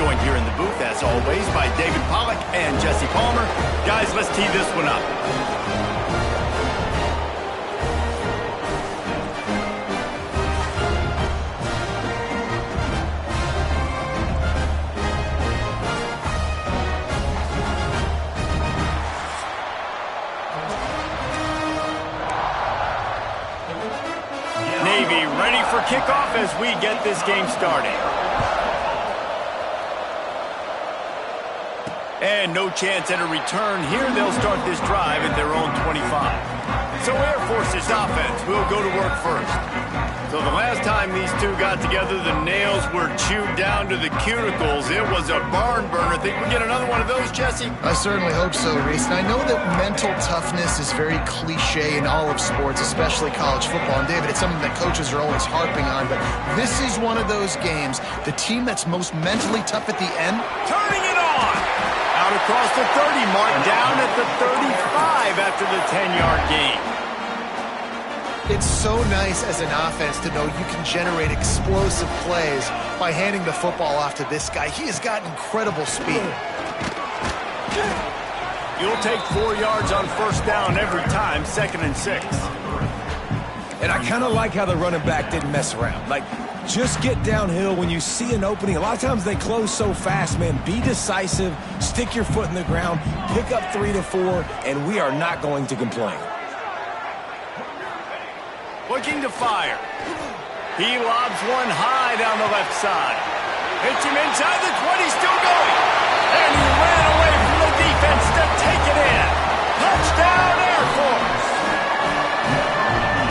joined here in the booth, as always, by David Pollack and Jesse Palmer. Guys, let's tee this one up. Navy ready for kickoff as we get this game started. And no chance at a return here. They'll start this drive at their own 25. So Air Force's offense will go to work first. So the last time these two got together, the nails were chewed down to the cuticles. It was a barn burner. Think we get another one of those, Jesse? I certainly hope so, Reese. And I know that mental toughness is very cliche in all of sports, especially college football. And David, it's something that coaches are always harping on. But this is one of those games, the team that's most mentally tough at the end. Turning it on! Out across the 30 mark, down at the 35 after the 10-yard gain. It's so nice as an offense to know you can generate explosive plays by handing the football off to this guy. He has got incredible speed. You'll take 4 yards on first down every time, 2nd and 6. And I kind of like how the running back didn't mess around. Like, just get downhill when you see an opening. A lot of times they close so fast, man. Be decisive, stick your foot in the ground, pick up 3 to 4, and we are not going to complain. Looking to fire. He lobs one high down the left side. Hits him inside the 20, still going. And he ran away from the defense to take it in. Touchdown, Air Force.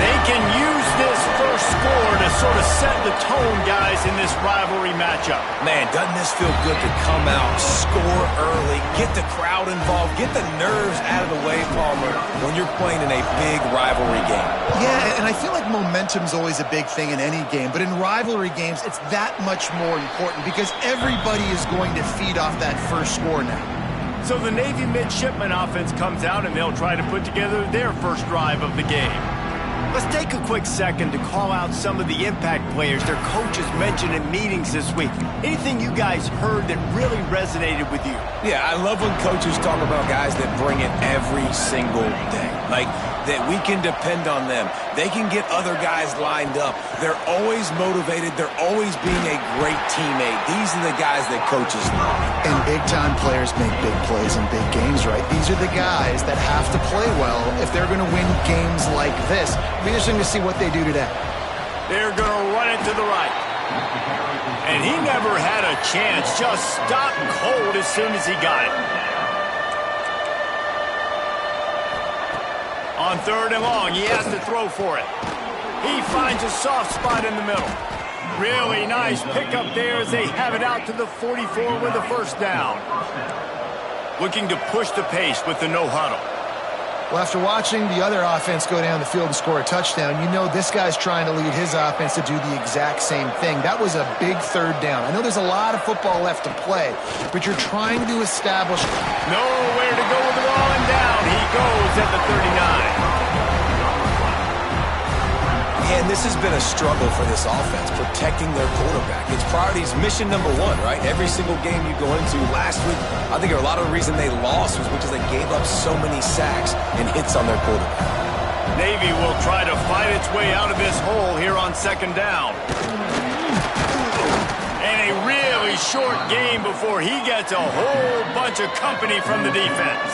They can use this first score to sort of set the tone, guys, in this rivalry matchup. Man, doesn't this feel good to come out, score early, get the crowd involved, get the nerves out of the way, Palmer, when you're playing in a big rivalry game. Yeah, and I feel like momentum's always a big thing in any game, but in rivalry games, it's that much more important because everybody is going to feed off that first score now. So the Navy midshipman offense comes out, and they'll try to put together their first drive of the game. Let's take a quick second to call out some of the impact players their coaches mentioned in meetings this week. Anything you guys heard that really resonated with you? Yeah, I love when coaches talk about guys that bring it every single day. Like, that we can depend on them. They can get other guys lined up. They're always motivated. They're always being a great teammate. These are the guys that coaches love. And big-time players make big plays in big games, right? These are the guys that have to play well if they're going to win games like this. It'll be interesting to see what they do today. They're going to run it to the right. And he never had a chance. Just stopped cold as soon as he got it. On 3rd and long, he has to throw for it. He finds a soft spot in the middle. Really nice pickup there as they have it out to the 44 with a first down. Looking to push the pace with the no huddle. Well, after watching the other offense go down the field and score a touchdown, you know this guy's trying to lead his offense to do the exact same thing. That was a big 3rd down. I know there's a lot of football left to play, but you're trying to establish... Nowhere to go with the ball, and down he goes at the 39. And this has been a struggle for this offense, protecting their quarterback. It's priorities, mission number 1, right? Every single game you go into. Last week, I think a lot of the reason they lost was because they gave up so many sacks and hits on their quarterback. Navy will try to fight its way out of this hole here on 2nd down. And a really short game before he gets a whole bunch of company from the defense.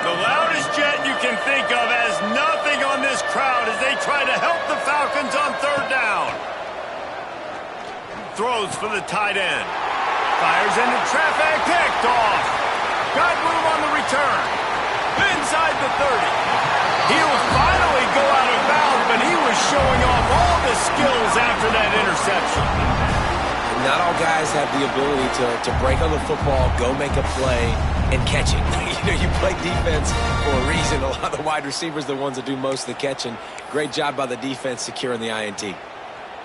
The loudest jet you can think of has nothing on this crowd as they try to help the Falcons on 3rd down. Throws for the tight end. Fires into traffic, picked off. Got room on the return. Inside the 30. He'll finally go out of bounds, but he was showing off all the skills after that interception. Not all guys have the ability to break on the football, go make a play, and catch it. You know, you play defense for a reason. A lot of the wide receivers are the ones that do most of the catching. Great job by the defense securing the INT.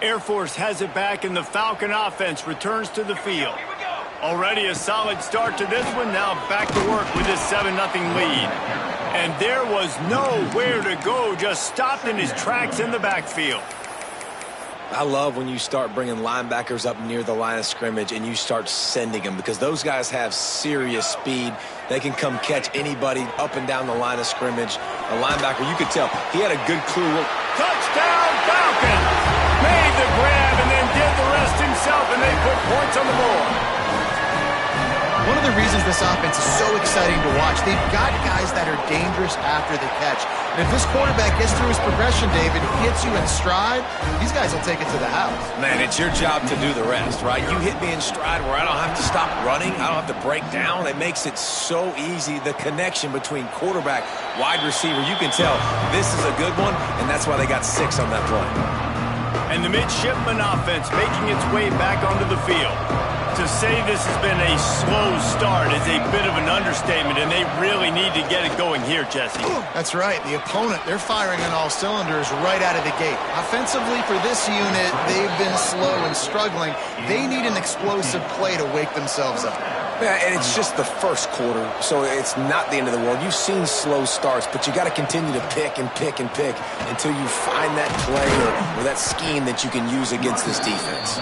Air Force has it back, and the Falcon offense returns to the field. Already a solid start to this one. Now back to work with this 7-0 lead. And there was nowhere to go, just stopped in his tracks in the backfield. I love when you start bringing linebackers up near the line of scrimmage and you start sending them, because those guys have serious speed. They can come catch anybody up and down the line of scrimmage. A linebacker, you could tell, he had a good clue. Touchdown, Falcons! Made the grab and then did the rest himself, and they put points on the board. One of the reasons this offense is so exciting to watch, they've got guys that are dangerous after the catch. And if this quarterback gets through his progression, David, hits you in stride, these guys will take it to the house. Man, it's your job to do the rest, right? You hit me in stride where I don't have to stop running. I don't have to break down. It makes it so easy. The connection between quarterback, wide receiver, you can tell this is a good one, and that's why they got 6 on that play. And the midshipman offense making its way back onto the field. To say this has been a slow start is a bit of an understatement, and they really need to get it going here, Jesse. That's right. The opponent, they're firing on all cylinders right out of the gate. Offensively, for this unit, they've been slow and struggling. They need an explosive play to wake themselves up. Yeah, and it's just the first quarter, so it's not the end of the world. You've seen slow starts, but you got to continue to pick and pick and pick until you find that play or that scheme that you can use against this defense.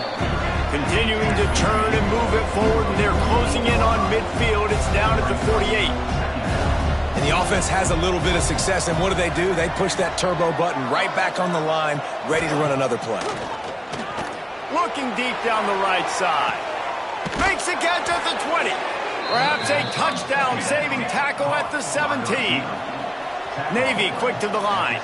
Continuing to turn and move it forward, and they're closing in on midfield. It's down at the 48. And the offense has a little bit of success, and what do? They push that turbo button right back on the line, ready to run another play. Looking deep down the right side. Makes a catch at the 20. Perhaps a touchdown-saving tackle at the 17. Navy quick to the line.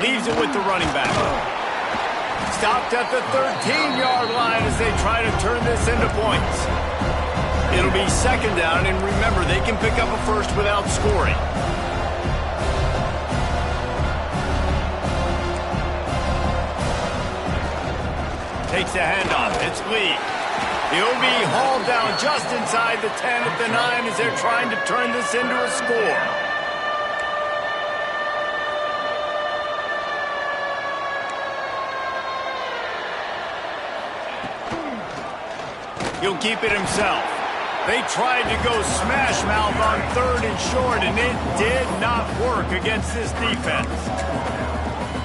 Leaves it with the running back. Stopped at the 13-yard line as they try to turn this into points. It'll be second down, and remember, they can pick up a first without scoring. Takes the handoff. It's Lee. He'll be hauled down just inside the 10 at the 9 as they're trying to turn this into a score. He'll keep it himself. They tried to go smash mouth on 3rd and short, and it did not work against this defense.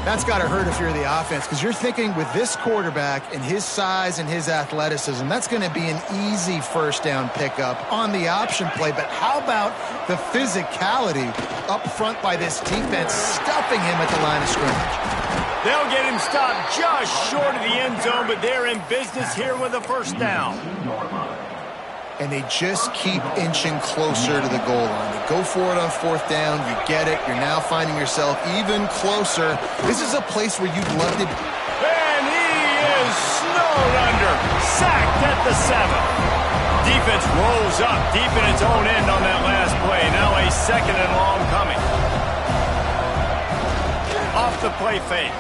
That's got to hurt if you're the offense, because you're thinking with this quarterback and his size and his athleticism, that's going to be an easy first down pickup on the option play. But how about the physicality up front by this defense, stuffing him at the line of scrimmage? They'll get him stopped just short of the end zone, but they're in business here with a first down. And they just keep inching closer to the goal line. They go for it on 4th down. You get it. You're now finding yourself even closer. This is a place where you'd love to... And he is snowed under. Sacked at the 7. Defense rolls up deep in its own end on that last play. Now a 2nd and long coming. Off the play fake.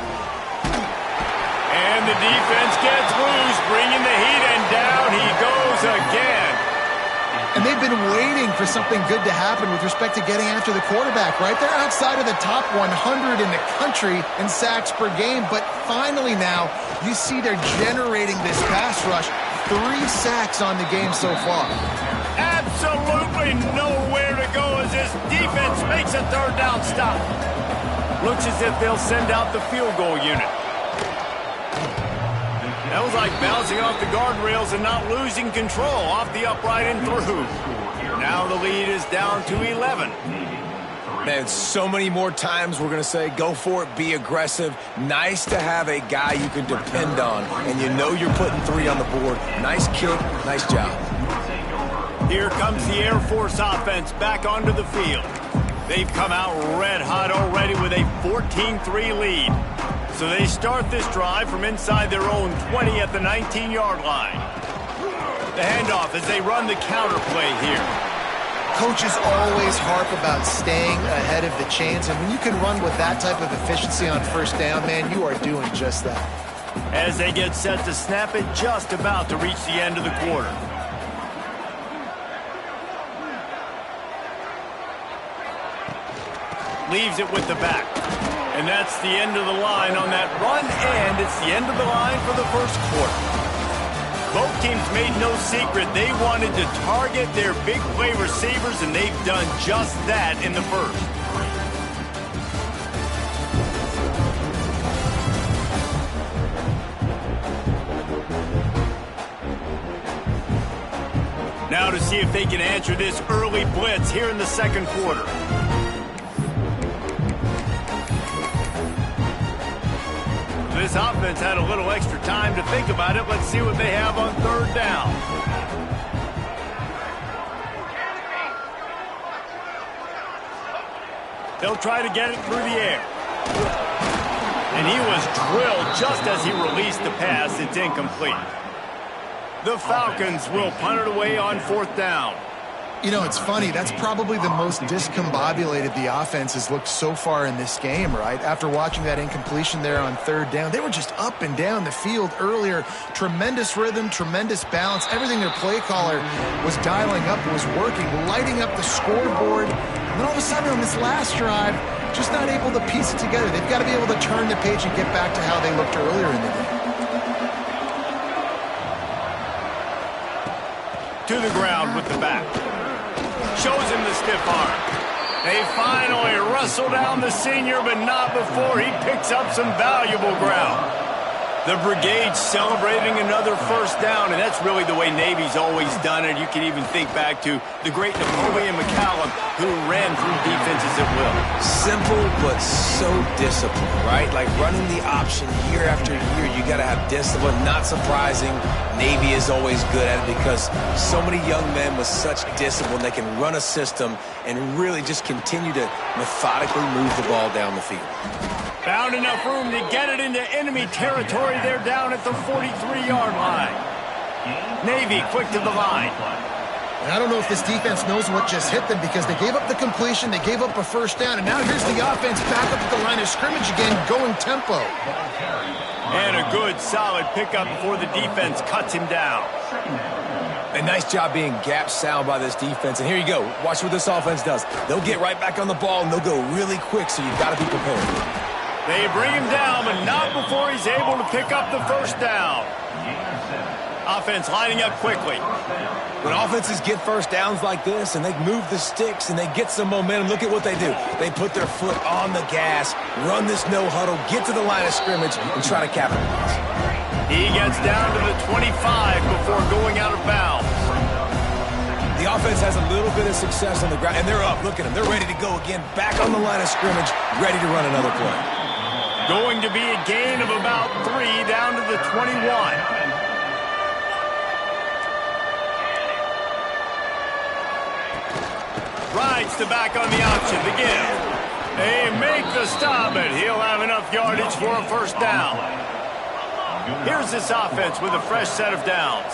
And the defense gets loose, bringing the heat, and down he goes again. And they've been waiting for something good to happen with respect to getting after the quarterback, right? They're outside of the top 100 in the country in sacks per game, but finally now you see they're generating this pass rush. 3 sacks on the game so far. Absolutely nowhere to go as this defense makes a 3rd down stop. Looks as if they'll send out the field goal unit. That was like bouncing off the guardrails and not losing control off the upright and through. Now the lead is down to 11. Man, so many more times we're going to say, go for it, be aggressive. Nice to have a guy you can depend on, and you know you're putting 3 on the board. Nice kick, nice job. Here comes the Air Force offense back onto the field. They've come out red hot already with a 14-3 lead. So they start this drive from inside their own 20 at the 19-yard line. The handoff as they run the counter play here. Coaches always harp about staying ahead of the chains, and when you can run with that type of efficiency on 1st down, man, you are doing just that. As they get set to snap it, just about to reach the end of the quarter. Leaves it with the back. And that's the end of the line on that run, and it's the end of the line for the first quarter. Both teams made no secret they wanted to target their big play receivers, and they've done just that in the first. Now to see if they can answer this early blitz here in the second quarter. This offense had a little extra time to think about it. Let's see what they have on third down. They'll try to get it through the air. And he was drilled just as he released the pass. It's incomplete. The Falcons will punt it away on fourth down. You know, it's funny. That's probably the most discombobulated the offense has looked so far in this game, right? After watching that incompletion there on third down, they were just up and down the field earlier. Tremendous rhythm, tremendous balance. Everything their play caller was dialing up was working, lighting up the scoreboard. And then all of a sudden on this last drive, just not able to piece it together. They've got to be able to turn the page and get back to how they looked earlier in the game. To the ground with the back. Shows him the stiff arm. They finally wrestle down the senior, but not before he picks up some valuable ground. The brigade celebrating another first down, and that's really the way Navy's always done it. You can even think back to the great Napoleon McCallum, who ran through defenses at will. Simple, but so disciplined, right? Like running the option year after year, you got to have discipline. Not surprising, Navy is always good at it because so many young men with such discipline, they can run a system and really just continue to methodically move the ball down the field. Found enough room to get it into enemy territory. They're down at the 43-yard line. Navy quick to the line. And I don't know if this defense knows what just hit them because they gave up the completion, they gave up a first down, and now here's the offense back up at the line of scrimmage again, going tempo. And a good, solid pickup before the defense cuts him down. A nice job being gap sound by this defense. And here you go. Watch what this offense does. They'll get right back on the ball, and they'll go really quick, so you've got to be prepared. They bring him down, but not before he's able to pick up the first down. Offense lining up quickly. When offenses get first downs like this and they move the sticks and they get some momentum, look at what they do. They put their foot on the gas, run this no huddle, get to the line of scrimmage, and try to capitalize. He gets down to the 25 before going out of bounds. The offense has a little bit of success on the ground, and they're up. Look at them. They're ready to go again, back on the line of scrimmage, ready to run another play. Going to be a gain of about 3 down to the 21. Rides the back on the option. The give. They make the stop, and he'll have enough yardage for a first down. Here's this offense with a fresh set of downs.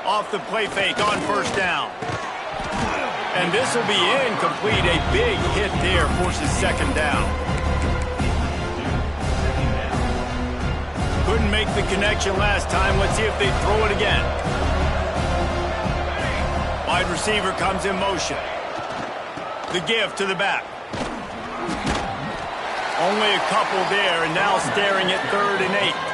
Off the play fake on first down. And this will be incomplete. A big hit there forces second down. Couldn't make the connection last time. Let's see if they throw it again. Wide receiver comes in motion. The give to the back. Only a couple there, and now staring at 3rd and 8.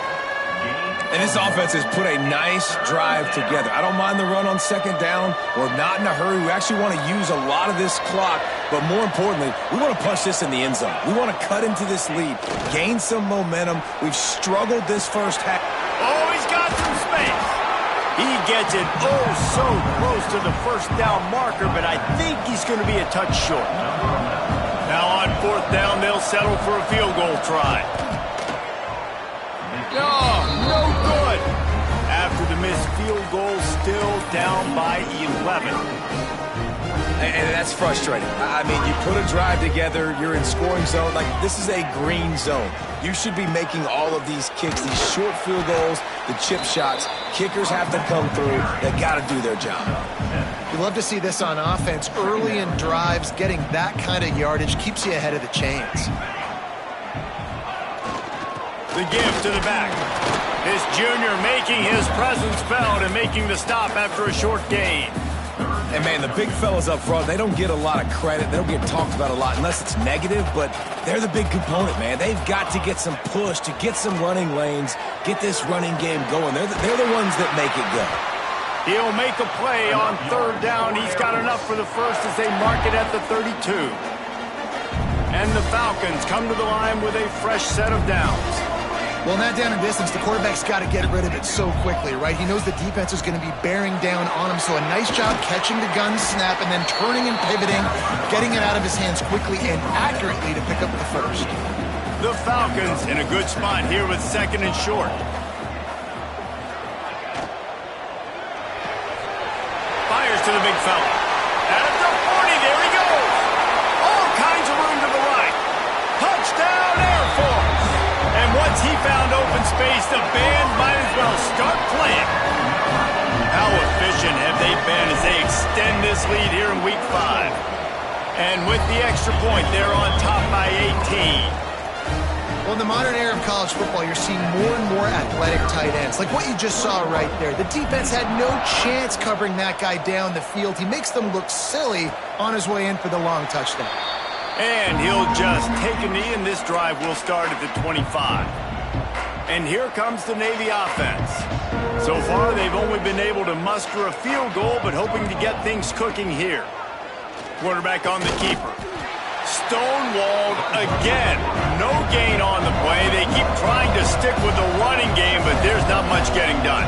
And this offense has put a nice drive together. I don't mind the run on second down. We're not in a hurry. We actually want to use a lot of this clock, but more importantly, we want to punch this in the end zone. We want to cut into this lead, gain some momentum. We've struggled this first half. Oh, he's got some space. He gets it so close to the first down marker, but I think he's going to be a touch short. Now on fourth down, they'll settle for a field goal try. Oh, no good. After the missed field goal, still down by 11. And that's frustrating. I mean, you put a drive together, you're in scoring zone. Like, this is a green zone. You should be making all of these kicks, these short field goals, the chip shots. Kickers have to come through. They got to do their job. You love to see this on offense. Early in drives, getting that kind of yardage keeps you ahead of the chains. The give to the back. This junior making his presence felt and making the stop after a short gain. And, man, the big fellas up front, they don't get a lot of credit. They don't get talked about a lot unless it's negative, but they're the big component, man. They've got to get some push, to get some running lanes, get this running game going. They're the ones that make it go. He'll make a play on third down. He's got enough for the first as they mark it at the 32. And the Falcons come to the line with a fresh set of downs. Well, in that down and distance, the quarterback's got to get rid of it so quickly, right? He knows the defense is going to be bearing down on him, so a nice job catching the gun snap and then turning and pivoting, getting it out of his hands quickly and accurately to pick up the first. The Falcons in a good spot here with second and short. Fires to the big fella. At the 40, there he goes. All kinds of room to the right. Touchdown, Air Force. And once he found open space, the band might as well start playing. How efficient have they been as they extend this lead here in Week 5? And with the extra point, they're on top by 18. Well, in the modern era of college football, you're seeing more and more athletic tight ends, like what you just saw right there. The defense had no chance covering that guy down the field. He makes them look silly on his way in for the long touchdown. And he'll just take a knee, and this drive will start at the 25. And here comes the Navy offense. So far, they've only been able to muster a field goal, but hoping to get things cooking here. Quarterback on the keeper. Stonewalled again. No gain on the play. They keep trying to stick with the running game, but there's not much getting done.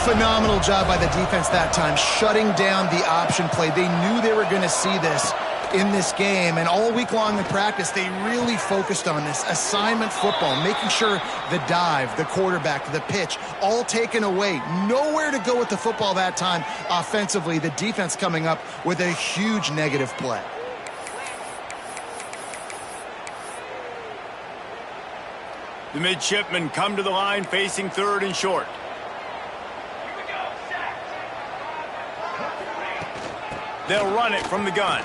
Phenomenal job by the defense that time, shutting down the option play. They knew they were going to see this in this game, and all week long in practice, they really focused on this assignment football, making sure the dive, the quarterback, the pitch, all taken away. Nowhere to go with the football that time offensively. The defense coming up with a huge negative play. The midshipmen come to the line facing third and short. They'll run it from the gun.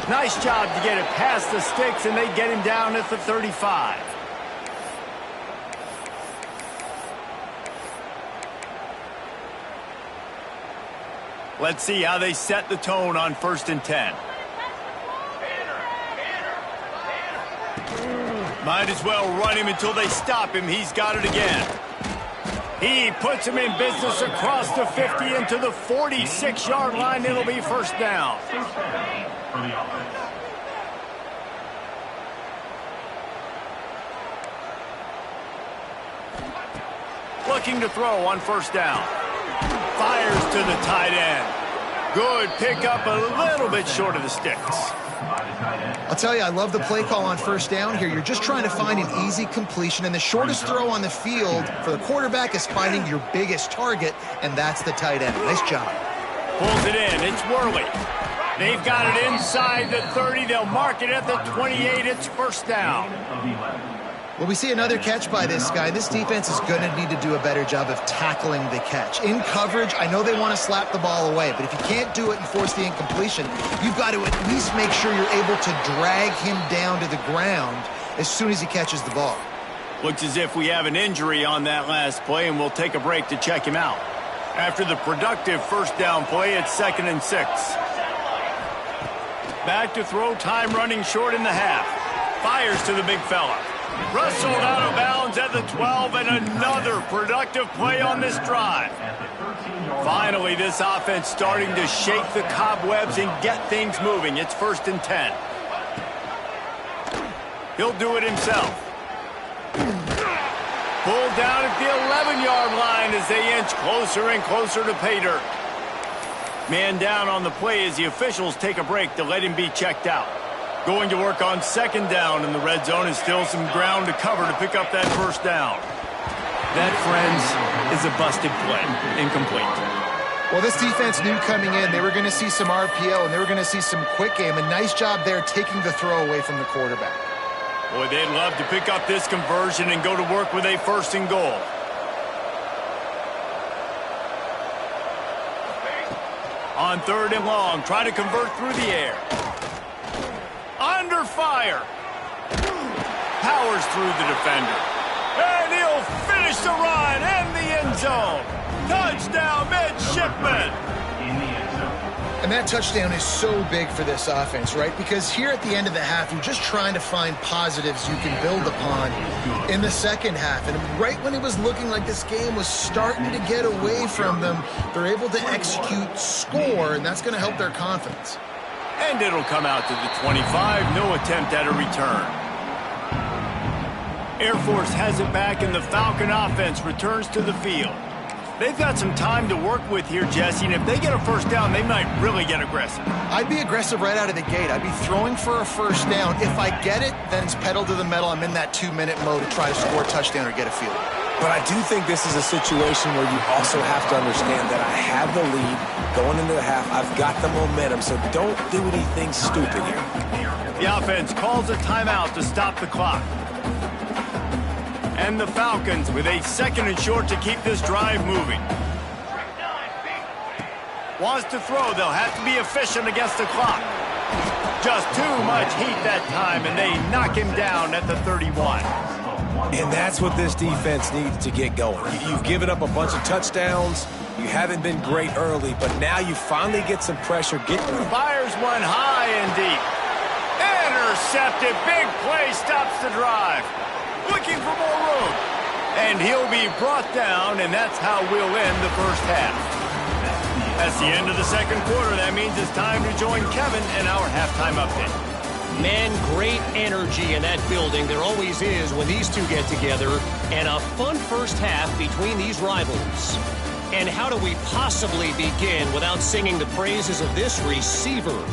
Nice job to get it past the sticks, and they get him down at the 35. Let's see how they set the tone on 1st and 10. Might as well run him until they stop him. He's got it again. He puts him in business across the 50 into the 46-yard line. It'll be first down. Looking to throw on first down. Fires to the tight end. Good pickup, a little bit short of the sticks. I'll tell you, I love the play call on first down here. You're just trying to find an easy completion, and the shortest throw on the field for the quarterback is finding your biggest target, and that's the tight end. Nice job. Pulls it in. It's Worley. They've got it inside the 30. They'll mark it at the 28. It's first down. Well, we see another catch by this guy. This defense is going to need to do a better job of tackling the catch. In coverage, I know they want to slap the ball away, but if you can't do it and force the incompletion, you've got to at least make sure you're able to drag him down to the ground as soon as he catches the ball. Looks as if we have an injury on that last play, and we'll take a break to check him out. After the productive first down play, it's 2nd and 6. Back to throw, time running short in the half. Fires to the big fella. Rustled out of bounds at the 12, and another productive play on this drive. Finally, this offense starting to shake the cobwebs and get things moving. It's 1st and 10. He'll do it himself. Pulled down at the 11-yard line as they inch closer and closer to pay dirt. Man down on the play as the officials take a break to let him be checked out. Going to work on 2nd down in the red zone, and still some ground to cover to pick up that first down. That, friends, is a busted play. Incomplete. Well, this defense knew coming in they were going to see some RPO, and they were going to see some quick game. A nice job there taking the throw away from the quarterback. Boy, they'd love to pick up this conversion and go to work with a 1st and goal. On 3rd and long, try to convert through the air. Under fire. Powers through the defender. And he'll finish the run in the end zone. Touchdown, midshipmen. And that touchdown is so big for this offense, right? Because here at the end of the half, you're just trying to find positives you can build upon in the second half. And right when it was looking like this game was starting to get away from them, they're able to execute, score, and that's going to help their confidence. And it'll come out to the 25. No attempt at a return. Air Force has it back, and the Falcon offense returns to the field. They've got some time to work with here, Jesse, and if they get a first down, they might really get aggressive. I'd be aggressive right out of the gate. I'd be throwing for a first down. If I get it, then it's pedal to the metal. I'm in that 2-minute mode to try to score a touchdown or get a field. But I do think this is a situation where you also have to understand that I have the lead going into the half. I've got the momentum, so don't do anything stupid here. The offense calls a timeout to stop the clock. And the Falcons with a 2nd and short to keep this drive moving. Wants to throw. They'll have to be efficient against the clock. Just too much heat that time, and they knock him down at the 31. And that's what this defense needs to get going. You've given up a bunch of touchdowns. You haven't been great early, but now you finally get some pressure. Fires one high and deep. Intercepted. Big play stops the drive. Looking for more room. And he'll be brought down, and that's how we'll end the first half. That's the end of the second quarter. That means it's time to join Kevin in our halftime update. Man, great energy in that building. There always is when these two get together. And a fun first half between these rivals. And how do we possibly begin without singing the praises of this receiver?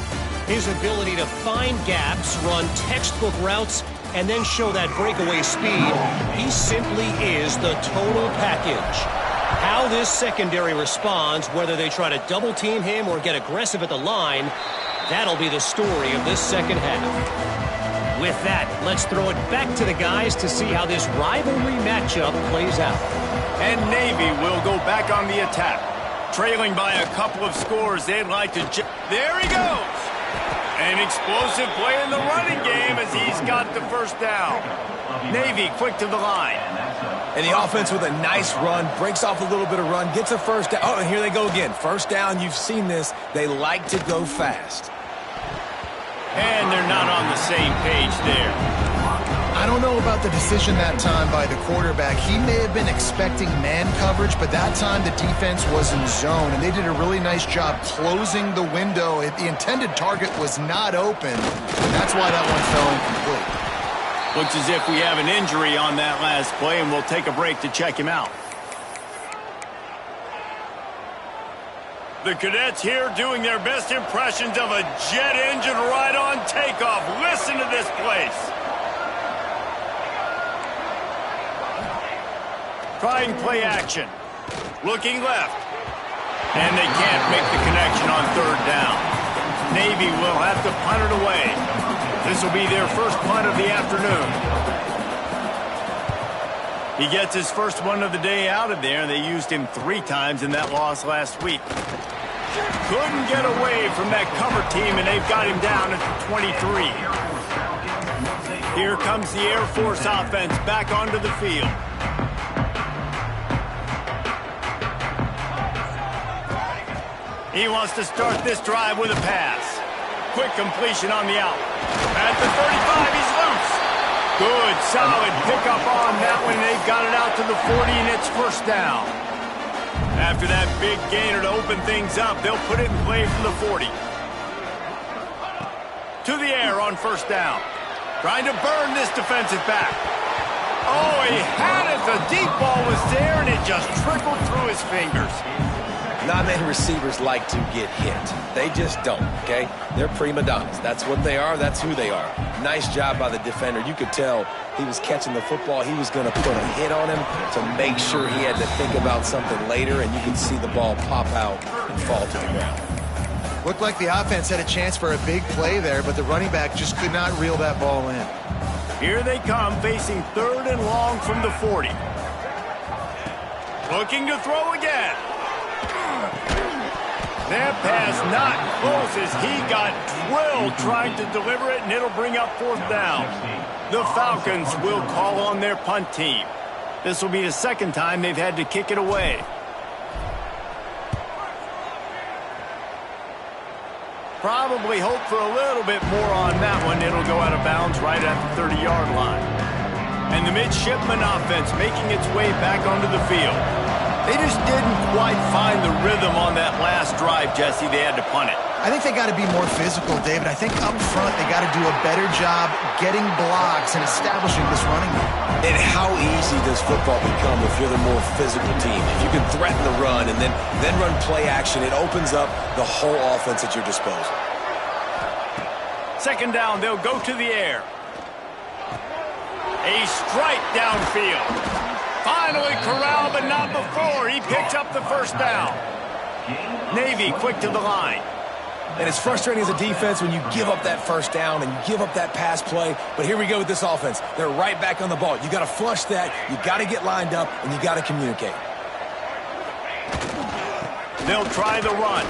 His ability to find gaps, run textbook routes, and then show that breakaway speed. He simply is the total package. How this secondary responds, whether they try to double-team him or get aggressive at the line, that'll be the story of this second half. With that, let's throw it back to the guys to see how this rivalry matchup plays out. And Navy will go back on the attack. Trailing by a couple of scores, they'd like to... There he goes! An explosive play in the running game as he's got the first down. Navy quick to the line. And the offense with a nice run, breaks off a little bit of run, gets a first down. Oh, and here they go again. First down, you've seen this. They like to go fast. And they're not on the same page there. I don't know about the decision that time by the quarterback. He may have been expecting man coverage, but that time the defense was in zone, and they did a really nice job closing the window. The intended target was not open, and that's why that one fell incomplete. Looks as if we have an injury on that last play, and we'll take a break to check him out. The cadets here doing their best impressions of a jet engine right on takeoff. Listen to this place. Trying play action. Looking left. And they can't make the connection on third down. Navy will have to punt it away. This will be their first punt of the afternoon. He gets his first one of the day out of there. They used him 3 times in that loss last week. Couldn't get away from that cover team, and they've got him down at the 23. Here comes the Air Force offense back onto the field. He wants to start this drive with a pass. Quick completion on the out. At the 35, he's loose. Good, solid pickup on that one. They've got it out to the 40, and it's first down. After that big gainer to open things up, they'll put it in play from the 40. To the air on first down. Trying to burn this defensive back. Oh, he had it. The deep ball was there, and it just trickled through his fingers. Not many receivers like to get hit. They just don't, okay? They're prima donnas. That's what they are. That's who they are. Nice job by the defender. You could tell he was catching the football. He was going to put a hit on him to make sure he had to think about something later, and you could see the ball pop out and fall to the ground. Looked like the offense had a chance for a big play there, but the running back just could not reel that ball in. Here they come, facing third and long from the 40. Looking to throw again. That pass not close as he got drilled trying to deliver it, and it'll bring up fourth down. The Falcons will call on their punt team. This will be the second time they've had to kick it away. Probably hope for a little bit more on that one. It'll go out of bounds right at the 30-yard line. And the midshipman offense making its way back onto the field. They just didn't quite find the rhythm on that last drive, Jesse. They had to punt it. I think they got to be more physical, David. I think up front they got to do a better job getting blocks and establishing this running game. And how easy does football become if you're the more physical team? If you can threaten the run and then run play action, it opens up the whole offense at your disposal. Second down, they'll go to the air. A strike downfield. Finally corralled, but not before. He picks up the first down. Navy quick to the line. And it's frustrating as a defense when you give up that first down and you give up that pass play. But here we go with this offense. They're right back on the ball. You got to flush that. You got to get lined up, and you got to communicate. They'll try the run.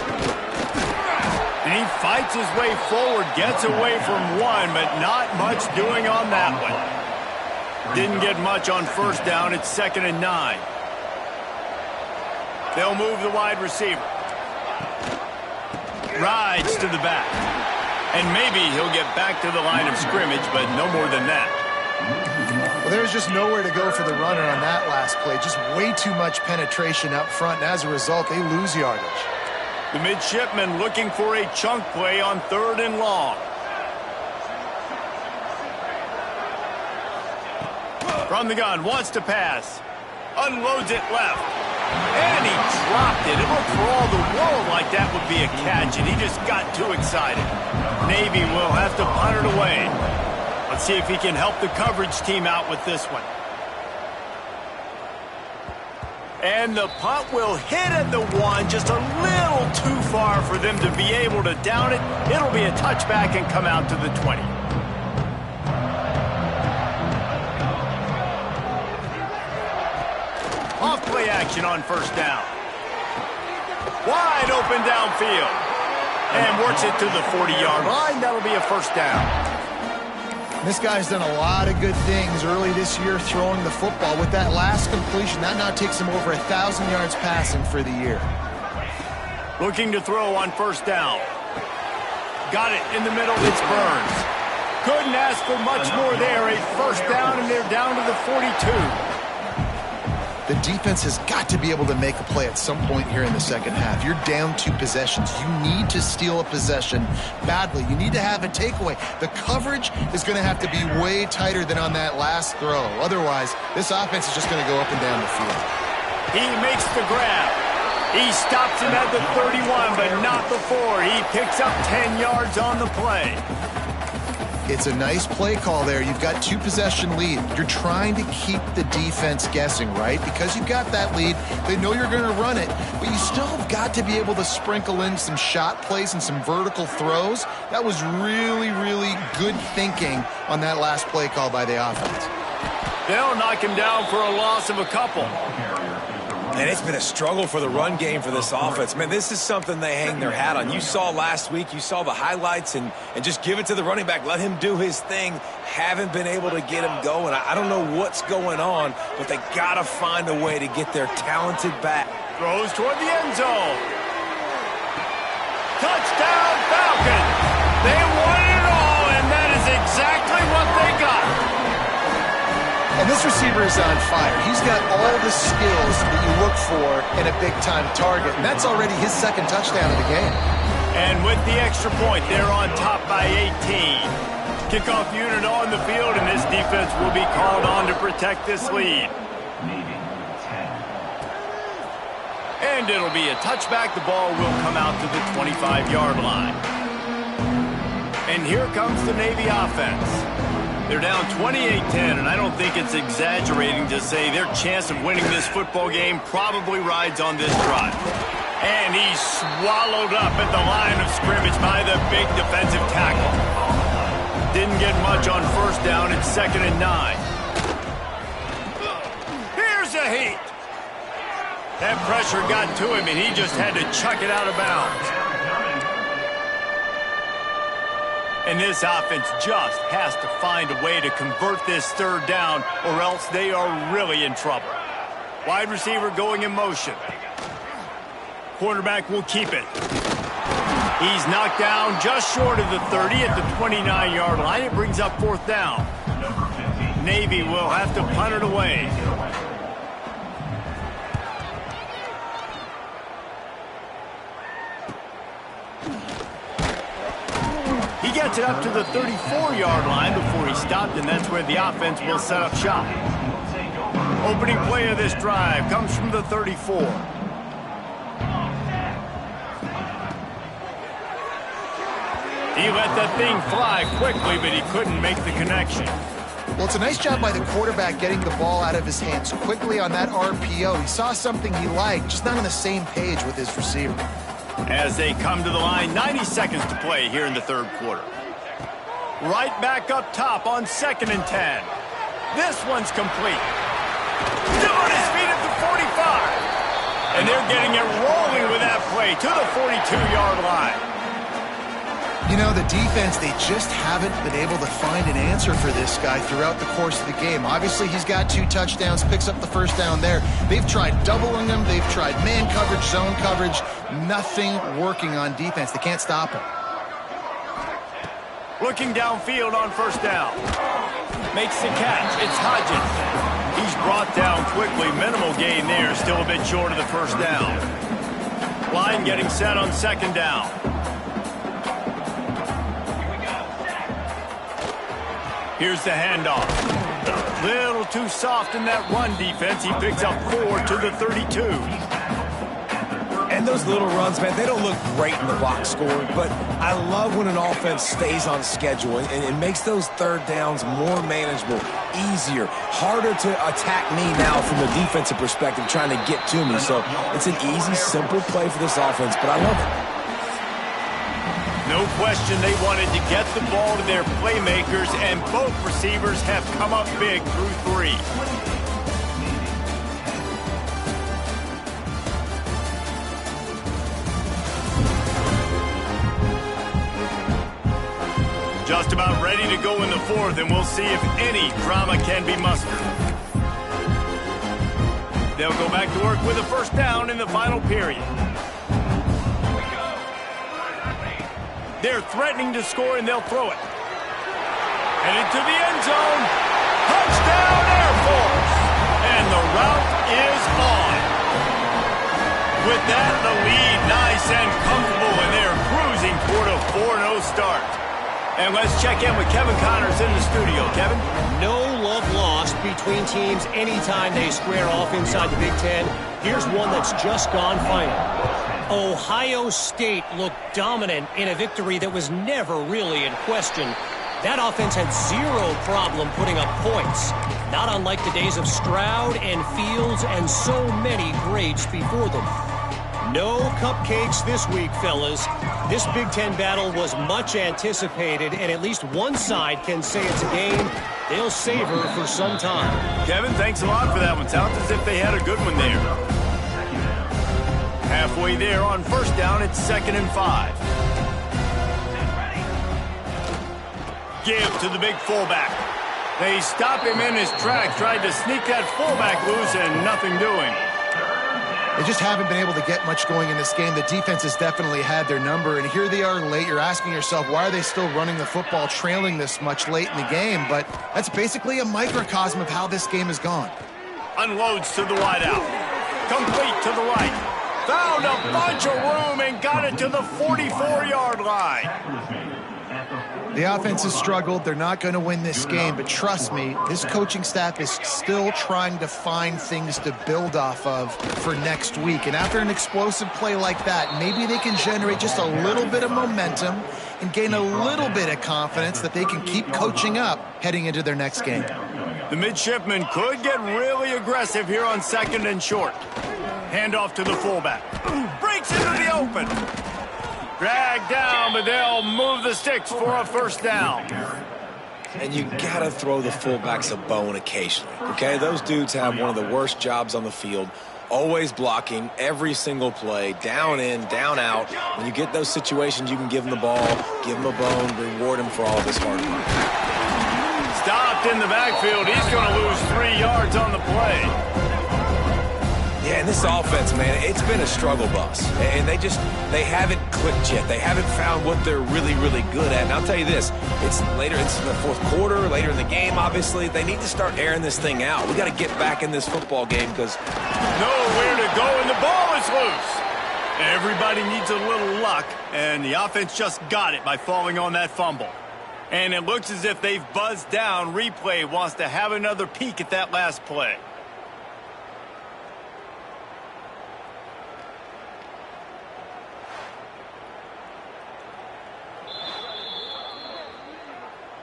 And he fights his way forward, gets away from one, but not much doing on that one. Didn't get much on first down. It's 2nd and 9. They'll move the wide receiver. Rides to the back. And maybe he'll get back to the line of scrimmage, but no more than that. Well, there's just nowhere to go for the runner on that last play. Just way too much penetration up front, and as a result, they lose yardage. The midshipman looking for a chunk play on 3rd and long. From the gun, wants to pass. Unloads it left. And he dropped it. It looked for all the world like that would be a catch, and he just got too excited. Navy will have to punt it away. Let's see if he can help the coverage team out with this one. And the punt will hit at the 1, just a little too far for them to be able to down it. It'll be a touchback and come out to the 20. Off play action on first down. Wide open downfield. And works it to the 40-yard line. That'll be a first down. This guy's done a lot of good things early this year throwing the football. With that last completion, that now takes him over 1,000 yards passing for the year. Looking to throw on first down. Got it in the middle. It's Burns. Couldn't ask for much more there. A first down, and they're down to the 42. The defense has got to be able to make a play at some point here in the second half. You're down 2 possessions. You need to steal a possession badly. You need to have a takeaway. The coverage is going to have to be way tighter than on that last throw. Otherwise, this offense is just going to go up and down the field. He makes the grab. He stops him at the 31, but not before. He picks up 10 yards on the play. It's a nice play call there. You've got 2 possession lead. You're trying to keep the defense guessing, right? Because you've got that lead, they know you're going to run it, but you still have got to be able to sprinkle in some shot plays and some vertical throws. That was really, really good thinking on that last play call by the offense. They'll knock him down for a loss of a couple. And it's been a struggle for the run game for this offense. Man, this is something they hang their hat on. You saw last week, you saw the highlights, and just give it to the running back. Let him do his thing. Haven't been able to get him going. I don't know what's going on, but they got to find a way to get their talented back. Throws toward the end zone. Touchdown, Falcons! They won it all, and that is exactly what they got. And this receiver is on fire. He's got all the skills that you look for in a big-time target, and that's already his 2nd touchdown of the game. And with the extra point, they're on top by 18. Kickoff unit on the field, and this defense will be called on to protect this lead. And it'll be a touchback. The ball will come out to the 25-yard line. And here comes the Navy offense. They're down 28-10, and I don't think it's exaggerating to say their chance of winning this football game probably rides on this drive. And he's swallowed up at the line of scrimmage by the big defensive tackle. Didn't get much on first down. It's 2nd and 9. Here's a heat. That pressure got to him, and he just had to chuck it out of bounds. And this offense just has to find a way to convert this 3rd down, or else they are really in trouble. Wide receiver going in motion. Quarterback will keep it. He's knocked down just short of the 30 at the 29-yard line. It brings up 4th down. Navy will have to punt it away. He gets it up to the 34-yard line before he stopped, and that's where the offense will set up shop. Opening play of this drive comes from the 34. He let that thing fly quickly, but he couldn't make the connection. Well, it's a nice job by the quarterback getting the ball out of his hands quickly on that RPO. He saw something he liked, just not on the same page with his receiver. As they come to the line, 90 seconds to play here in the 3rd quarter. Right back up top on 2nd and 10. This one's complete. Still on his feet at the 45. And they're getting it rolling with that play to the 42-yard line. You know, the defense, they just haven't been able to find an answer for this guy throughout the course of the game. Obviously, he's got 2 touchdowns, picks up the 1st down there. They've tried doubling him. They've tried man coverage, zone coverage. Nothing working on defense. They can't stop him. Looking downfield on 1st down. Makes the catch. It's Hodges. He's brought down quickly. Minimal gain there. Still a bit short of the 1st down. Line getting set on 2nd down. Here's the handoff. Little too soft in that run defense. He picks up 4 to the 32. And those little runs, man, they don't look great in the box score, but I love when an offense stays on schedule and makes those 3rd downs more manageable, easier, harder to attack me now from the defensive perspective trying to get to me. So it's an easy, simple play for this offense, but I love it. No question they wanted to get the ball to their playmakers, and both receivers have come up big through 3. Just about ready to go in the 4th, and we'll see if any drama can be mustered. They'll go back to work with a 1st down in the final period. They're threatening to score, and they'll throw it. Headed to the end zone. Touchdown, Air Force! And the route is on. With that, the lead nice and comfortable, and they're cruising toward a 4-0 start. And let's check in with Kevin Connors in the studio. Kevin? No love lost between teams anytime they square off inside the Big Ten. Here's one that's just gone final. Ohio State looked dominant in a victory that was never really in question. That offense had 0 problem putting up points, not unlike the days of Stroud and Fields and so many greats before them. No cupcakes this week, fellas. This Big Ten battle was much anticipated, and at least one side can say it's a game they'll savor for some time. Kevin, thanks a lot for that one. Sounds as if they had a good one there. Halfway there on 1st down, it's 2nd and 5. Give to the big fullback. They stop him in his tracks, tried to sneak that fullback loose, and nothing doing. They just haven't been able to get much going in this game. The defense has definitely had their number, and here they are late. You're asking yourself, why are they still running the football, trailing this much late in the game? But that's basically a microcosm of how this game has gone. Unloads to the wideout. Complete to the right. Found a bunch of room and got it to the 44-yard line. The offense has struggled. They're not going to win this game, but trust me, this coaching staff is still trying to find things to build off of for next week. And after an explosive play like that, maybe they can generate just a little bit of momentum and gain a little bit of confidence that they can keep coaching up heading into their next game. The midshipmen could get really aggressive here on 2nd and short. Handoff to the fullback. Breaks into the open. Dragged down, but they'll move the sticks for a 1st down. And you got to throw the fullbacks a bone occasionally, okay? Those dudes have one of the worst jobs on the field, always blocking every single play, down in, down out. When you get those situations, you can give them the ball, give them a bone, reward them for all of this hard work. Stopped in the backfield. He's going to lose 3 yards on the play. Yeah, And this offense, man, it's been a struggle bus. And they haven't clicked yet. They haven't found what they're really, really good at. And I'll tell you this, it's in the fourth quarter, later in the game, obviously. They need to start airing this thing out. We got to get back in this football game because nowhere to go, and the ball is loose. Everybody needs a little luck, and the offense just got it by falling on that fumble. And it looks as if they've buzzed down. Replay wants to have another peek at that last play.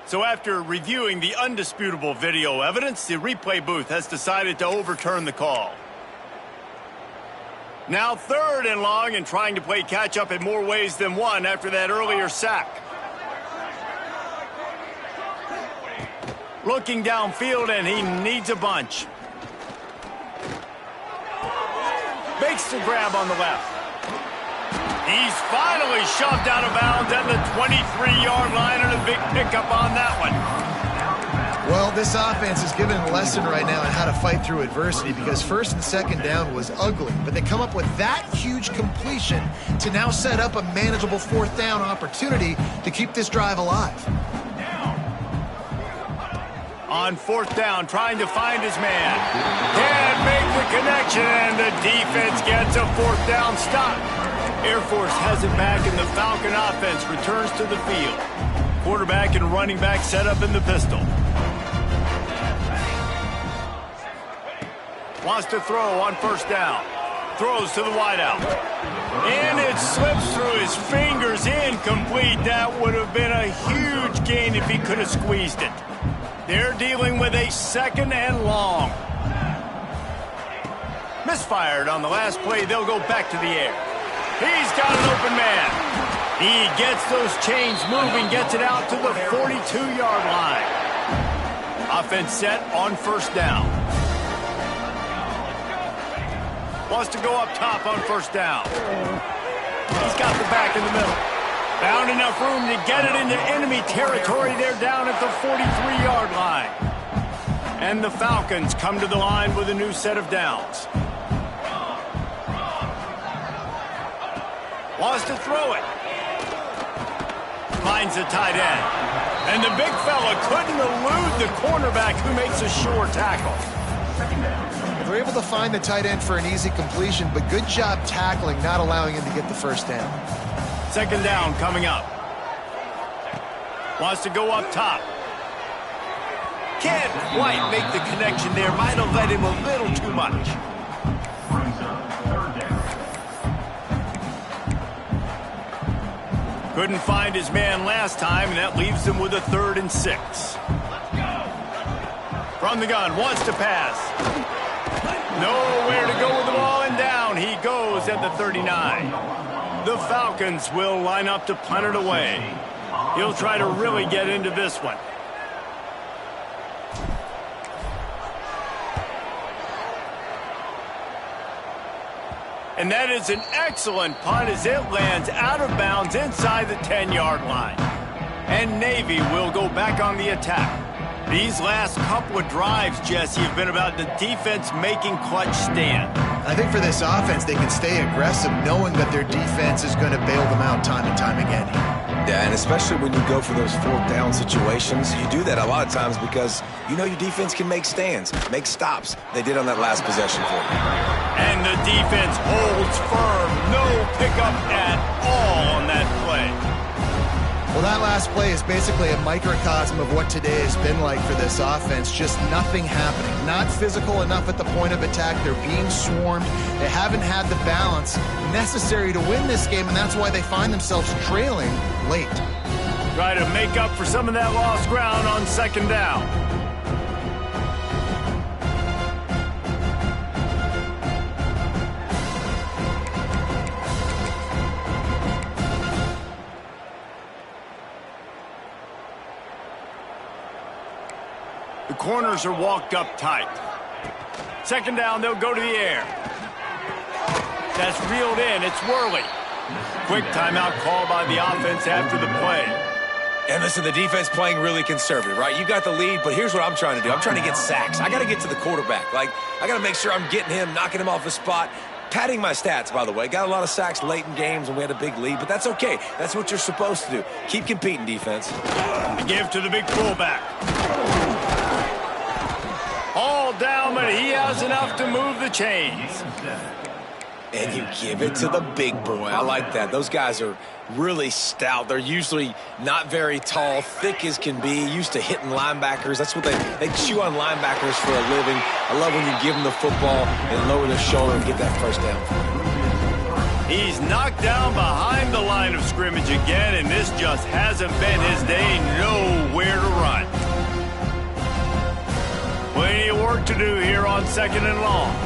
So after reviewing the undisputable video evidence, the replay booth has decided to overturn the call. Now 3rd and long, and trying to play catch-up in more ways than one after that earlier sack. Looking downfield, and he needs a bunch. Makes the grab on the left. He's finally shoved out of bounds at the 23-yard line, and a big pickup on that one. Well, this offense is giving a lesson right now on how to fight through adversity, because 1st and 2nd down was ugly, but they come up with that huge completion to now set up a manageable 4th down opportunity to keep this drive alive. On 4th down, trying to find his man. Can't make the connection, and the defense gets a 4th down stop. Air Force has it back, and the Falcon offense returns to the field. Quarterback and running back set up in the pistol. Wants to throw on 1st down. Throws to the wideout. And it slips through his fingers, incomplete. That would have been a huge gain if he could have squeezed it. They're dealing with a 2nd and long. Misfired on the last play. They'll go back to the air. He's got an open man. He gets those chains moving, gets it out to the 42-yard line. Offense set on 1st down. Wants to go up top on 1st down. He's got the back in the middle. Found enough room to get it into enemy territory. They're down at the 43-yard line. And the Falcons come to the line with a new set of downs. Wants to throw it. Finds the tight end. And the big fella couldn't elude the cornerback, who makes a sure tackle. They're able to find the tight end for an easy completion, but good job tackling, not allowing him to get the 1st down. 2nd down coming up. Wants to go up top. Can't quite make the connection there. Might have led him a little too much. Couldn't find his man last time, and that leaves him with a 3rd and 6. From the gun, wants to pass. Nowhere to go with the ball, and down he goes at the 39. The Falcons will line up to punt it away. He'll try to really get into this one. And that is an excellent punt as it lands out of bounds inside the 10-yard line. And Navy will go back on the attack. These last couple of drives, Jesse, have been about the defense making clutch stand. I think for this offense, they can stay aggressive knowing that their defense is going to bail them out time and time again. Yeah, and especially when you go for those 4th down situations, you do that a lot of times because you know your defense can make stands, make stops. They did on that last possession for you. And the defense holds firm. No pickup at all on that play. Well, that last play is basically a microcosm of what today has been like for this offense. Just nothing happening. Not physical enough at the point of attack. They're being swarmed. They haven't had the balance necessary to win this game, and that's why they find themselves trailing late. Try to make up for some of that lost ground on 2nd down. The corners are walked up tight. 2nd down, they'll go to the air. That's reeled in. It's Worley. Quick timeout call by the offense after the play. And listen, the defense playing really conservative, right? You got the lead, but here's what I'm trying to do. I'm trying to get sacks. I got to get to the quarterback. Like, I got to make sure I'm getting him, knocking him off his spot. Padding my stats, by the way. Got a lot of sacks late in games when we had a big lead, but that's okay. That's what you're supposed to do. Keep competing, defense. The give to the big fullback. All down, but he has enough to move the chains. And you give it to the big boy. I like that. Those guys are really stout. They're usually not very tall, thick as can be, used to hitting linebackers. That's what they chew on linebackers for a living. I love when you give them the football and lower their shoulder and get that first down. He's knocked down behind the line of scrimmage again, and this just hasn't been his day. Nowhere to run. Plenty of work to do here on 2nd and long.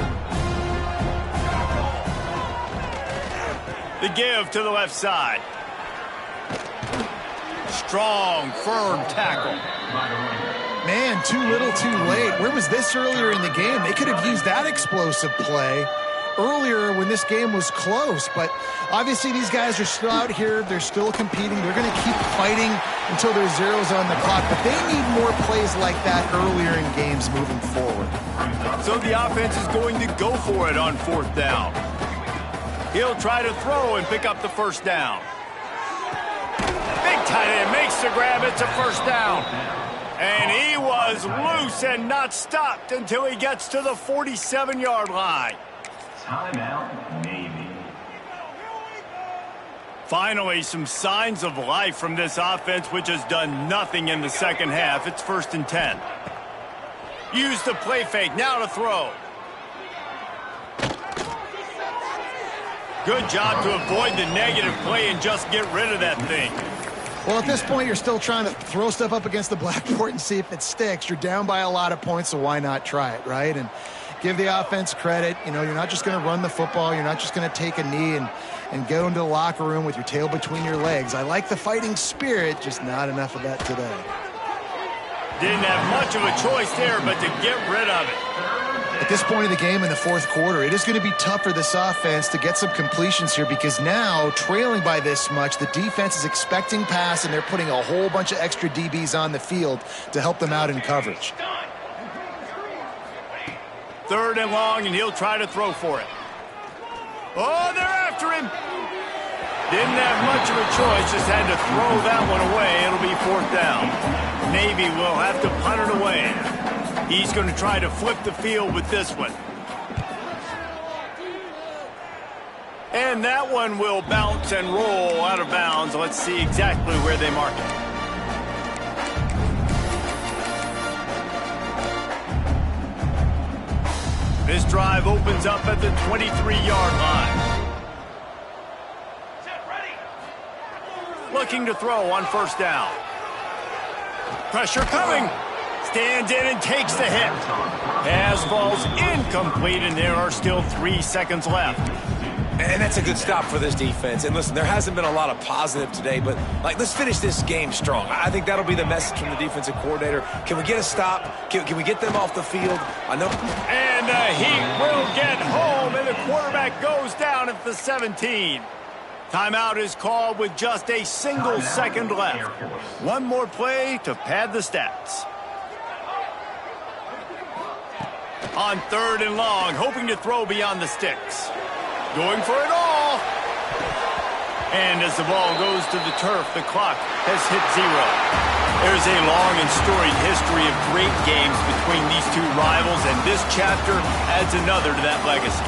The give to the left side. Strong, firm tackle. Man, too little, too late. Where was this earlier in the game? They could have used that explosive play earlier when this game was close. But obviously these guys are still out here. They're still competing. They're going to keep fighting until there's zeros on the clock. But they need more plays like that earlier in games moving forward. So the offense is going to go for it on 4th down. He'll try to throw and pick up the first down. Big tight end makes the grab. It's a first down. And he was loose and not stopped until he gets to the 47-yard line. Timeout, Navy. Finally, some signs of life from this offense, which has done nothing in the second half. It's 1st and 10. Use the play fake. Now to throw. Good job to avoid the negative play and just get rid of that thing. Well, at this point, you're still trying to throw stuff up against the blackboard and see if it sticks. You're down by a lot of points, so why not try it, right? And give the offense credit. You know, you're not just going to run the football. You're not just going to take a knee and go into the locker room with your tail between your legs. I like the fighting spirit, just not enough of that today. Didn't have much of a choice there, but to get rid of it. At this point of the game in the 4th quarter, it is going to be tough for this offense to get some completions here because now, trailing by this much, the defense is expecting pass, and they're putting a whole bunch of extra DBs on the field to help them out in coverage. 3rd and long, and he'll try to throw for it. Oh, they're after him. Didn't have much of a choice, just had to throw that one away. It'll be 4th down. Navy will have to punt it away. He's going to try to flip the field with this one. And that one will bounce and roll out of bounds. Let's see exactly where they mark it. This drive opens up at the 23-yard line. Looking to throw on 1st down. Pressure coming. Stands in and takes the hit. Pass falls incomplete, and there are still 3 seconds left. And that's a good stop for this defense. And listen, there hasn't been a lot of positive today, but let's finish this game strong. I think that'll be the message from the defensive coordinator. Can we get a stop? Can we get them off the field? I know. And he will get home, and the quarterback goes down at the 17. Timeout is called with just a single second left. One more play to pad the stats. On 3rd and long, hoping to throw beyond the sticks. Going for it all. And as the ball goes to the turf, the clock has hit 0. There's a long and storied history of great games between these two rivals, and this chapter adds another to that legacy.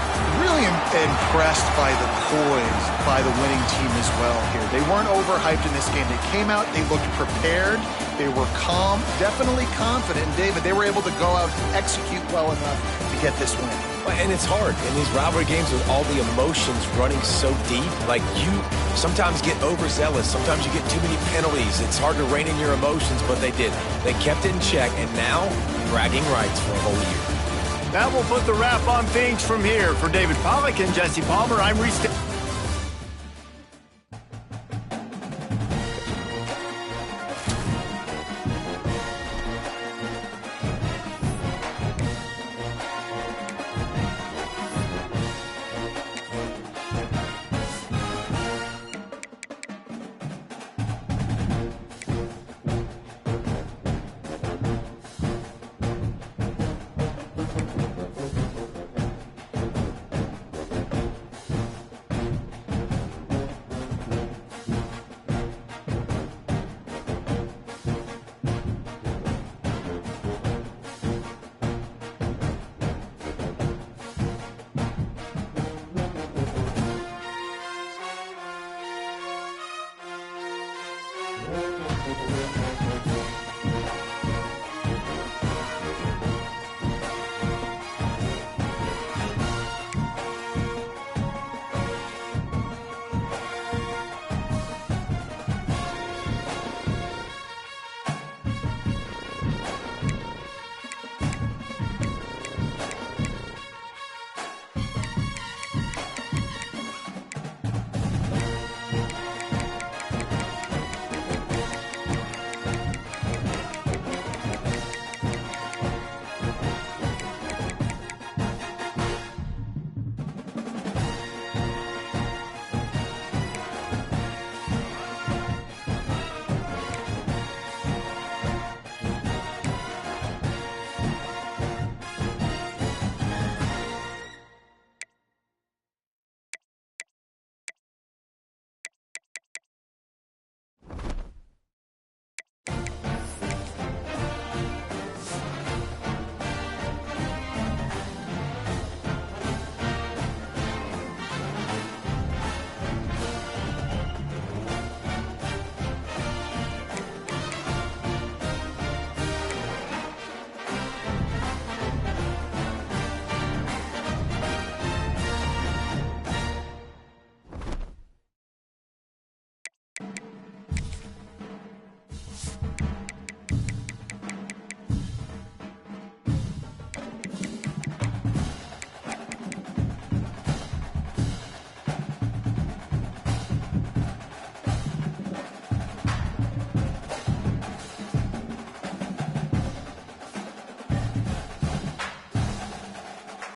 Really impressed by the poise by the winning team as well here. They weren't overhyped in this game. They came out, they looked prepared, they were calm, definitely confident. And David, they were able to go out and execute well enough to get this win. And it's hard in these rivalry games with all the emotions running so deep. Like, you sometimes get overzealous. Sometimes you get too many penalties. It's hard to rein in your emotions, but they did. They kept it in check, and now bragging rights for a whole year. That will put the wrap on things from here. For David Pollack and Jesse Palmer, I'm Reese.